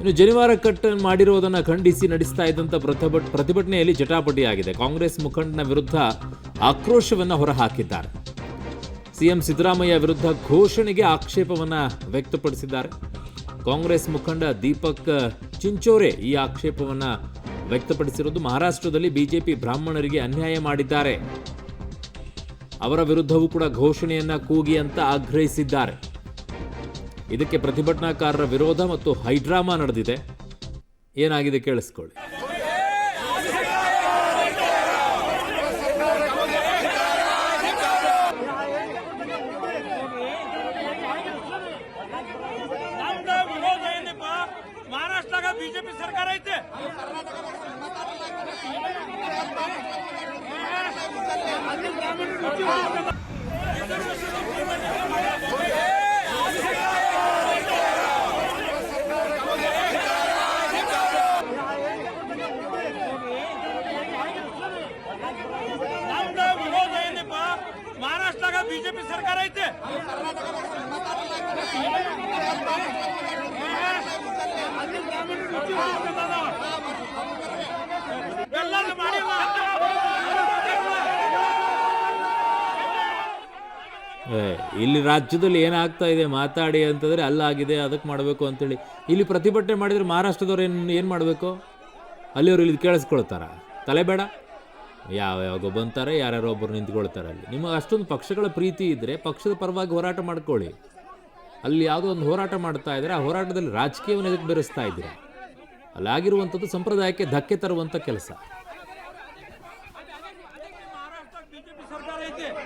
ಇನ್ನು ಜನಿವಾರ ಕಟ್ ಮಾಡಿರುವುದನ್ನು ಖಂಡಿಸಿ ನಡೆಸ್ತಾ ಇದ್ದಂಥ ಪ್ರತಿಭಟನೆಯಲ್ಲಿ ಜಟಾಪಟಿಯಾಗಿದೆ. ಕಾಂಗ್ರೆಸ್ ಮುಖಂಡನ ವಿರುದ್ಧ ಆಕ್ರೋಶವನ್ನು ಹೊರಹಾಕಿದ್ದಾರೆ. ಸಿಎಂ ಸಿದ್ದರಾಮಯ್ಯ ವಿರುದ್ಧ ಘೋಷಣೆಗೆ ಆಕ್ಷೇಪವನ್ನು ವ್ಯಕ್ತಪಡಿಸಿದ್ದಾರೆ. ಕಾಂಗ್ರೆಸ್ ಮುಖಂಡ ದೀಪಕ್ ಚಿಂಚೋರೆ ಈ ಆಕ್ಷೇಪವನ್ನು ವ್ಯಕ್ತಪಡಿಸಿರುವುದು ಮಹಾರಾಷ್ಟ್ರದಲ್ಲಿ ಬಿಜೆಪಿ ಬ್ರಾಹ್ಮಣರಿಗೆ ಅನ್ಯಾಯ ಮಾಡಿದ್ದಾರೆ, ಅವರ ವಿರುದ್ಧವೂ ಕೂಡ ಘೋಷಣೆಯನ್ನ ಕೂಗಿ ಅಂತ ಆಗ್ರಹಿಸಿದ್ದಾರೆ. ಇದಕ್ಕೆ ಪ್ರತಿಭಟನಾಕಾರರ ವಿರೋಧ ಮತ್ತು ಹೈಡ್ರಾಮಾ ನಡೆದಿದೆ. ಏನಾಗಿದೆ ಕೇಳಿಸ್ಕೊಳ್ಳಿ. ಮಹಾರಾಷ್ಟ್ರಾಗ ಬಿಜೆಪಿ ಸರ್ಕಾರ ಐತೆ. ಮಹಾರಾಷ್ಟ್ರಾಗ ಬಿಜೆಪಿ ಸರ್ಕಾರ ಐತೆ. ಇಲ್ಲಿ ರಾಜ್ಯದಲ್ಲಿ ಏನಾಗ್ತಾ ಇದೆ ಮಾತಾಡಿ ಅಂತಂದರೆ ಅಲ್ಲಾಗಿದೆ ಅದಕ್ಕೆ ಮಾಡಬೇಕು ಅಂತೇಳಿ ಇಲ್ಲಿ ಪ್ರತಿಭಟನೆ ಮಾಡಿದರೆ ಮಹಾರಾಷ್ಟ್ರದವ್ರು ಏನು ಮಾಡಬೇಕು? ಅಲ್ಲಿಯವರು ಇಲ್ಲಿ ಕೇಳಿಸ್ಕೊಳ್ತಾರ? ತಲೆ ಬೇಡ, ಯಾವಾಗ ಬಂತಾರೆ, ಯಾರ್ಯಾರೋ ಒಬ್ಬರು ನಿಂತ್ಕೊಳ್ತಾರೆ. ಅಲ್ಲಿ ನಿಮಗೆ ಅಷ್ಟೊಂದು ಪಕ್ಷಗಳ ಪ್ರೀತಿ ಇದ್ದರೆ ಪಕ್ಷದ ಪರವಾಗಿ ಹೋರಾಟ ಮಾಡ್ಕೊಳ್ಳಿ. ಅಲ್ಲಿ ಯಾವುದೋ ಒಂದು ಹೋರಾಟ ಮಾಡ್ತಾ ಇದ್ದಾರೆ, ಆ ಹೋರಾಟದಲ್ಲಿ ರಾಜಕೀಯವನ್ನು ಎದಕ್ಕೆ ಬೆರೆಸ್ತಾ ಇದ್ದೀರಾ? ಅಲ್ಲಾಗಿರುವಂಥದ್ದು ಸಂಪ್ರದಾಯಕ್ಕೆ ಧಕ್ಕೆ ತರುವಂಥ ಕೆಲಸ.